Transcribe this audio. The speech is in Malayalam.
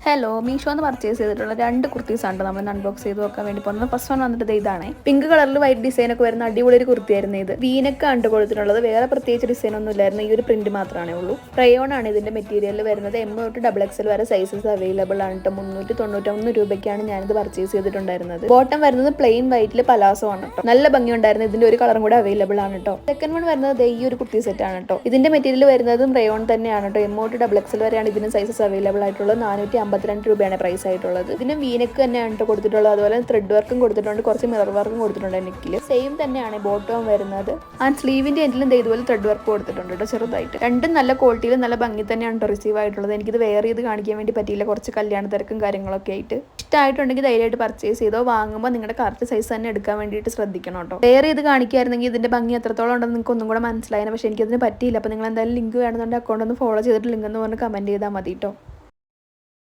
ഹലോ, മീഷോന്ന് പർച്ചേസ് ചെയ്തിട്ടുള്ള 2 കുർത്തീസാണ് നമ്മൾ അൺബോക്സ് ചെയ്ത് നോക്കാൻ വേണ്ടി പോകുന്നത്. ഫസ്റ്റ് വൺ വന്നിട്ട് ഇതാണ്. പിങ്ക് കളറിൽ വൈറ്റ് ഡിസൈൻ ഒക്കെ വരുന്ന അടിപൊളി ഒരു കുർത്തിയായിരുന്നു ഇത്. വീനൊക്കെ കണ്ടു കൊടുത്തിട്ടുള്ളത്. വേറെ പ്രത്യേകിച്ച് ഡിസൈൻ ഒന്നും ഇല്ലായിരുന്നു. ഈ ഒരു പ്രിന്റ് മാത്രമേ ഉള്ളൂ. റയോൺ ആണ് ഇതിന്റെ മെറ്റീരിയൽ വരുന്നത്. M തൊട്ട് XXL വരെ സൈസസ് അവൈലബിൾ ആണ് കേട്ടോ. 391 രൂപയ്ക്കാണ് ഞാനിത് പർച്ചേസ് ചെയ്തിട്ടുണ്ടായിരുന്നത്. ബോട്ടം വരുന്നത് പ്ലെയിൻ വൈറ്റിൽ പലാസോ ആണ് കേട്ടോ. നല്ല ഭംഗിയുണ്ടായിരുന്നു. ഇതിന്റെ ഒരു കളറും കൂടെ അവൈലബിൾ ആണ് കേട്ടോ. സെക്കൻഡ് വൺ വരുന്നത് ഈ ഒരു കുർത്തി സെറ്റ് ആണ് കേട്ടോ. ഇതിന്റെ മെറ്റീരിയൽ വരുന്നതും റയോൺ തന്നെയാണ് കേട്ടോ. M തൊട്ട് XXL വരെയാണ് ഇതിന് സൈസസ് അവൈലബിൾ ആയിട്ടുള്ളത്. 452 രൂപയാണ് പ്രൈസ് ആയിട്ടുള്ളത്. ഇതിന് വീനക്ക് തന്നെയാണ് കൊടുത്തിട്ടുള്ളത്. അതുപോലെ ത്രെഡ് വർക്കും കൊടുത്തിട്ടുണ്ട്, കുറച്ച് മിറർ വർക്കും കൊടുത്തിട്ടുണ്ട്. നെക്കിൽ സെയിം തന്നെയാണ് ബോട്ടം വരുന്നത്. ആൻഡ് സ്ലീവിന്റെ എൻഡിലും ഇതുപോലെ ത്രെഡ് വർക്ക് കൊടുത്തിട്ടുണ്ട് കേട്ടോ, ചെറുതായിട്ട്. രണ്ടും നല്ല ക്വാളിറ്റിയിൽ നല്ല ഭംഗി തന്നെയാണ് റിസീവ് ആയിട്ടുള്ളത്. എനിക്കിത് വെയർ ചെയ്ത് കാണിക്കാൻ വേണ്ടി പറ്റിയില്ല, കുറച്ച് കല്യാണ തിരക്കും കാര്യങ്ങളൊക്കെ ആയിട്ട്. ഇഷ്ടമായിട്ടുണ്ടെങ്കിൽ ധൈര്യമായിട്ട് പർച്ചേസ് ചെയ്തോ. വാങ്ങുമ്പോൾ നിങ്ങളുടെ കറക്റ്റ് സൈസ് തന്നെ എടുക്കാൻ വേണ്ടിയിട്ട് ശ്രദ്ധിക്കണം കേട്ടോ. വെയർ ചെയ്ത് കാണിക്കുകയായിരുന്നെങ്കിൽ ഇതിന്റെ ഭംഗി എത്രത്തോളം ഉണ്ടെന്ന് നിങ്ങൾക്ക് ഒന്നും കൂടെ മനസ്സിലായിരുന്നു. പക്ഷേ എനിക്കതിന് പറ്റിയില്ല. അപ്പോൾ നിങ്ങൾ എന്തായാലും ലിങ്ക് വേണമെന്നുണ്ടെങ്കിൽ അക്കൗണ്ട് ഒന്ന് ഫോളോ ചെയ്തിട്ട് ലിങ്ക് എന്ന് പറഞ്ഞ് കമന്റ് ചെയ്താൽ മതി കേട്ടോ.